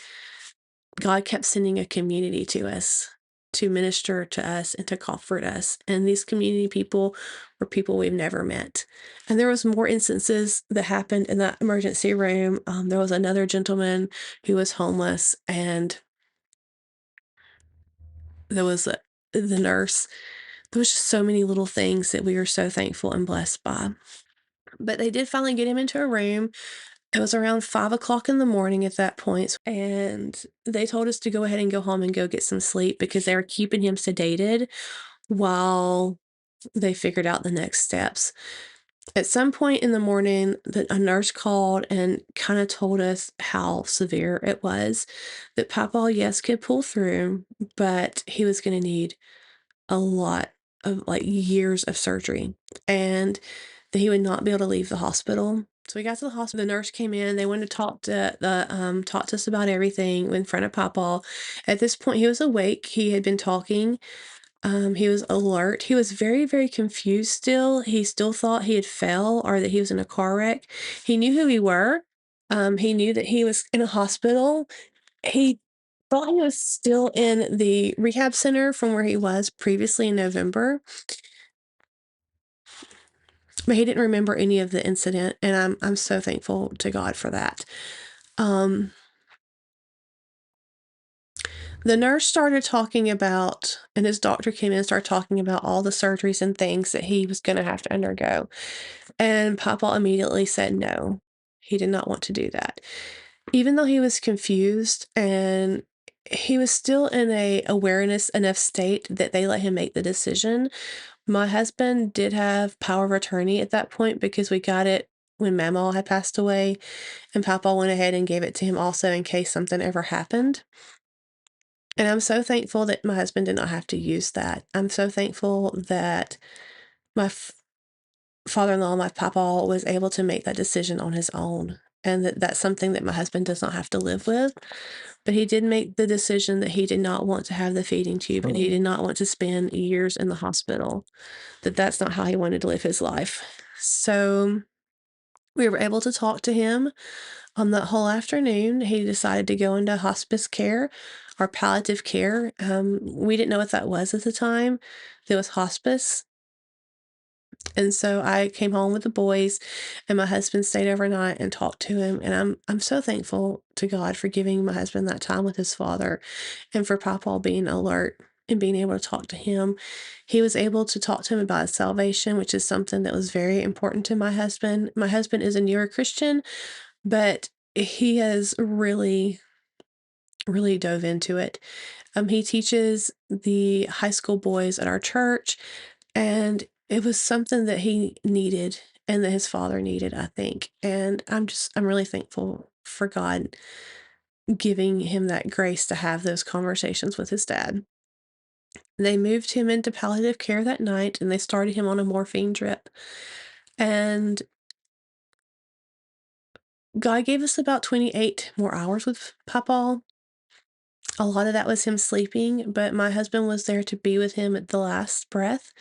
God kept sending a community to us to minister to us and to comfort us. And these community people were people we've never met. And there was more instances that happened in that emergency room. There was another gentleman who was homeless, and there was the nurse. There was just so many little things that we were so thankful and blessed by. But they did finally get him into a room. It was around 5 o'clock in the morning at that point, and they told us to go ahead and go home and go get some sleep because they were keeping him sedated while they figured out the next steps. At some point in the morning, a nurse called and kind of told us how severe it was, that Papa, yes, could pull through, but he was going to need a lot of, like, years of surgery, and that he would not be able to leave the hospital. So we got to the hospital, the nurse came in, they wanted to talk to us about everything in front of Papa. At this point, he was awake, he had been talking, he was alert, he was very, very confused still, he still thought he had fell or that he was in a car wreck. He knew who we were, he knew that he was in a hospital. He thought he was still in the rehab center from where he was previously in November, but he didn't remember any of the incident, and I'm so thankful to God for that. Um, the nurse started talking about, and his doctor came in and started talking about all the surgeries and things that he was gonna have to undergo, and Papa immediately said no. He did not want to do that. Even though he was confused and he was still in a awareness enough state that they let him make the decision. My husband did have power of attorney at that point because we got it when Mamaw had passed away, and Papa went ahead and gave it to him also in case something ever happened. And I'm so thankful that my husband did not have to use that. I'm so thankful that my father-in-law, my papa, was able to make that decision on his own, and that's something that my husband does not have to live with. But he did make the decision that he did not want to have the feeding tube, and he did not want to spend years in the hospital, that's not how he wanted to live his life. So we were able to talk to him on that whole afternoon. He decided to go into hospice care or palliative care. We didn't know what that was at the time. There was hospice. And so I came home with the boys, and my husband stayed overnight and talked to him, and I'm so thankful to God for giving my husband that time with his father and for Papa being alert and being able to talk to him. He was able to talk to him about his salvation, which is something that was very important to my husband. My husband is a newer Christian, but he has really, really dove into it. He teaches the high school boys at our church, and it was something that he needed and that his father needed, I think. And I'm really thankful for God giving him that grace to have those conversations with his dad. They moved him into palliative care that night, and they started him on a morphine drip. And God gave us about 28 more hours with Papa. A lot of that was him sleeping, but my husband was there to be with him at the last breath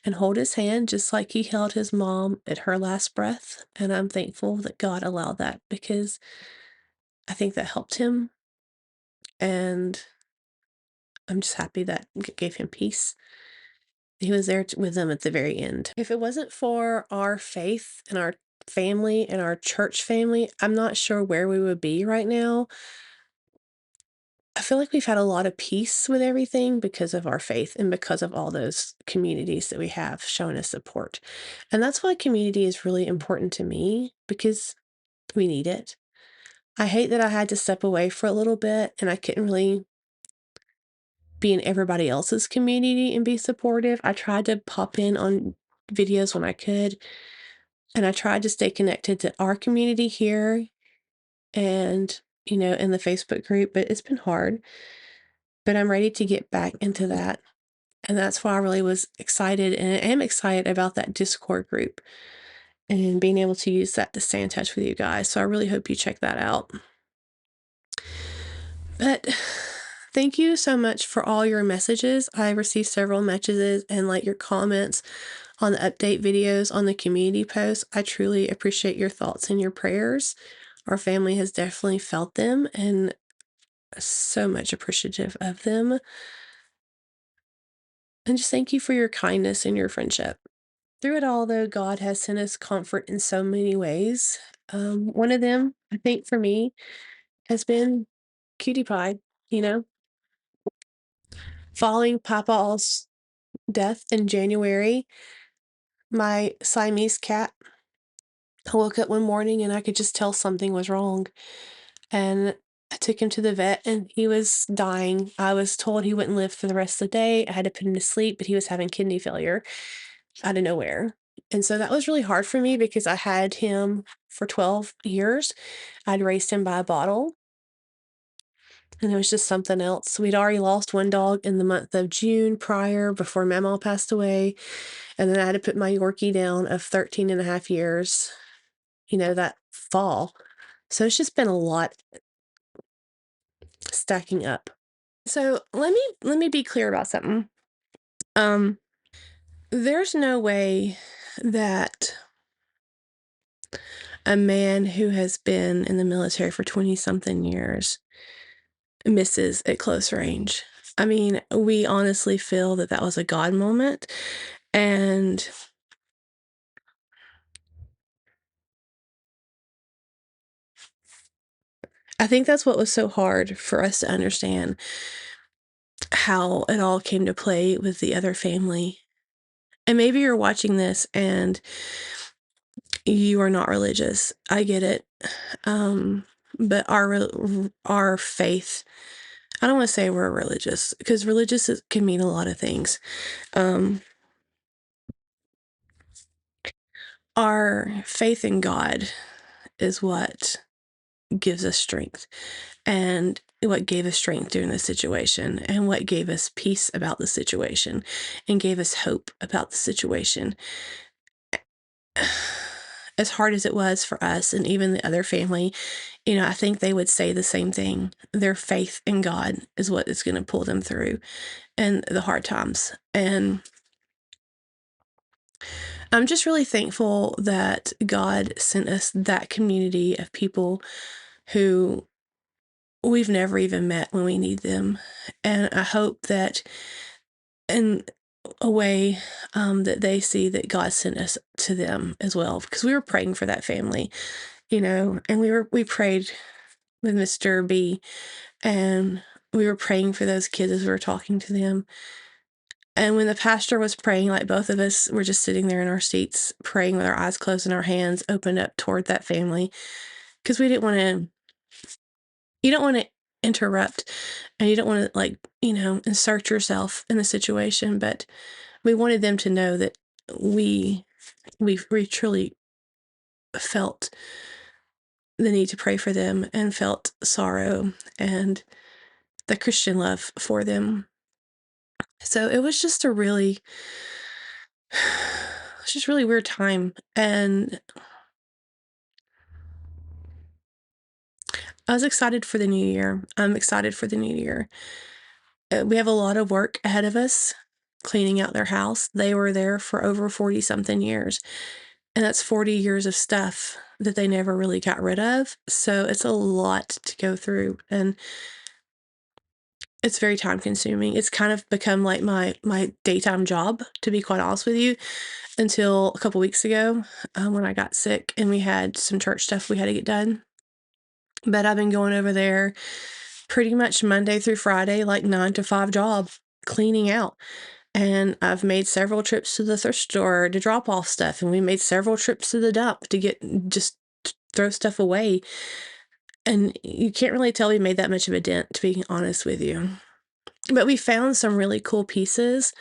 and hold his hand just like he held his mom at her last breath. And I'm thankful that God allowed that, because I think that helped him. And I'm just happy that it gave him peace. He was there with them at the very end. If it wasn't for our faith and our family and our church family, I'm not sure where we would be right now. I feel like we've had a lot of peace with everything because of our faith and because of all those communities that we have showing us support. And that's why community is really important to me, because we need it. I hate that I had to step away for a little bit and I couldn't really be in everybody else's community and be supportive. I tried to pop in on videos when I could, and I tried to stay connected to our community here and, in the Facebook group, but it's been hard. But I'm ready to get back into that. And that's why I really was excited, and I am excited about that Discord group and being able to use that to stay in touch with you guys. So I really hope you check that out. But thank you so much for all your messages. I received several messages and your comments on the update videos on the community posts. I truly appreciate your thoughts and your prayers. Our family has definitely felt them and so much appreciative of them. And just thank you for your kindness and your friendship. Through it all, though, God has sent us comfort in so many ways. One of them, I think for me, has been Cutie Pie. You know, following Papa's death in January, my Siamese cat, I woke up one morning and I could just tell something was wrong. And I took him to the vet and he was dying. I was told he wouldn't live for the rest of the day. I had to put him to sleep, but he was having kidney failure out of nowhere. And so that was really hard for me because I had him for 12 years. I'd raised him by a bottle, and it was just something else. We'd already lost one dog in the month of June prior, before Mama passed away. And then I had to put my Yorkie down of 13 and a half years, that fall. So it's just been a lot stacking up. So let me be clear about something. There's no way that a man who has been in the military for 20 something years misses at close range. I mean, we honestly feel that that was a God moment. And I think that's what was so hard for us to understand, how it all came to play with the other family. And maybe you're watching this and you are not religious. I get it. But our faith, I don't want to say we're religious, because religious can mean a lot of things. Our faith in God is what gives us strength, and what gave us strength during the situation, and what gave us peace about the situation, and gave us hope about the situation. As hard as it was for us and even the other family, I think they would say the same thing. Their faith in God is what is going to pull them through and the hard times. And I'm just really thankful that God sent us that community of people who we've never even met when we need them. And I hope that in a way that they see that God sent us to them as well, because we were praying for that family, and we prayed with Mr. B, and we were praying for those kids as we were talking to them. And when the pastor was praying, like, both of us were just sitting there in our seats, praying with our eyes closed and our hands opened up toward that family, because we didn't want to, you don't want to interrupt, and you don't want to, like, insert yourself in the situation, but we wanted them to know that we truly felt the need to pray for them and felt sorrow and the Christian love for them. So it was just a really, it's just really weird time. And I was excited for the new year. I'm excited for the new year. We have a lot of work ahead of us cleaning out their house. They were there for over 40 something years. And that's 40 years of stuff that they never really got rid of. So it's a lot to go through. And it's very time consuming. It's kind of become like my daytime job, to be quite honest with you, until a couple weeks ago, when I got sick and we had some church stuff we had to get done. But I've been going over there pretty much Monday through Friday, like 9 to 5 job, cleaning out. And I've made several trips to the thrift store to drop off stuff, and we made several trips to the dump to just throw stuff away. And you can't really tell we made that much of a dent, to be honest with you. But we found some really cool pieces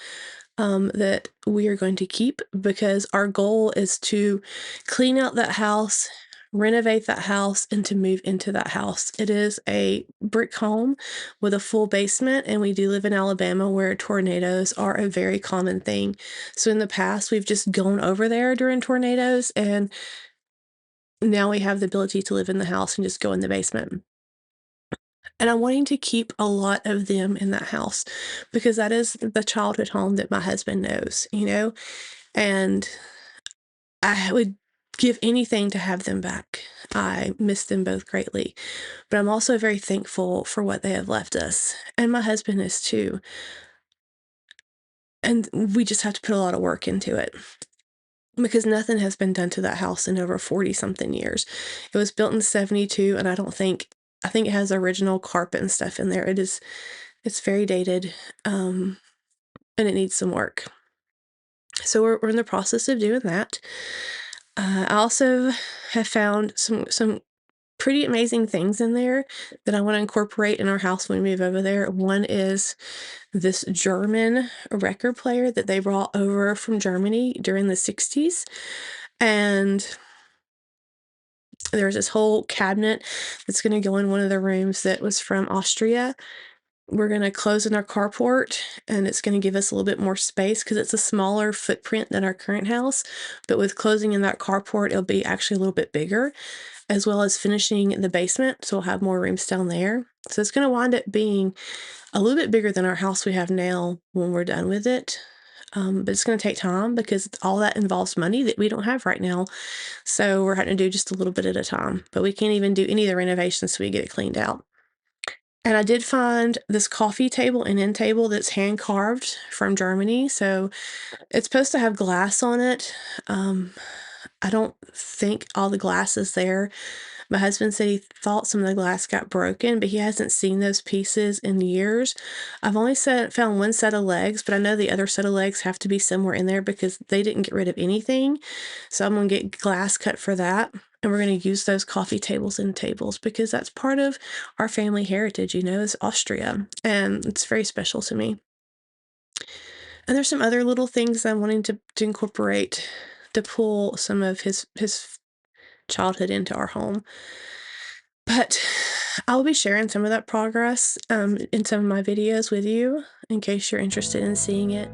that we are going to keep, because our goal is to clean out that house, renovate that house, and to move into that house. It is a brick home with a full basement, and we do live in Alabama, where tornadoes are a very common thing. So in the past, we've just gone over there during tornadoes, and now we have the ability to live in the house and just go in the basement. And I'm wanting to keep a lot of them in that house, because that is the childhood home that my husband knows, and I would give anything to have them back. I miss them both greatly, but I'm also very thankful for what they have left us, and my husband is too. And we just have to put a lot of work into it, because nothing has been done to that house in over 40 something years. It was built in 72, and I think it has original carpet and stuff in there. It's very dated, and it needs some work. So we're in the process of doing that. I also have found some pretty amazing things in there that I want to incorporate in our house when we move over there. One is this German record player that they brought over from Germany during the 60s. And there's this whole cabinet that's going to go in one of the rooms that was from Austria. We're going to close in our carport, and it's going to give us a little bit more space, because it's a smaller footprint than our current house. But with closing in that carport, it'll be actually a little bit bigger, as well as finishing the basement, so we'll have more rooms down there. So it's going to wind up being a little bit bigger than our house we have now when we're done with it. But it's going to take time, because all that involves money that we don't have right now. So we're having to do just a little bit at a time. But we can't even do any of the renovations till we get it cleaned out. And I did find this coffee table and end table that's hand carved from Germany. So it's supposed to have glass on it. I don't think all the glass is there. My husband said he thought some of the glass got broken, but he hasn't seen those pieces in years. I've only found one set of legs, but I know the other set of legs have to be somewhere in there, because they didn't get rid of anything. So I'm going to get glass cut for that. And we're going to use those coffee tables and tables, because that's part of our family heritage, is Austria. And it's very special to me. And there's some other little things I'm wanting to incorporate to pull some of his childhood into our home. But I'll be sharing some of that progress in some of my videos with you, in case you're interested in seeing it.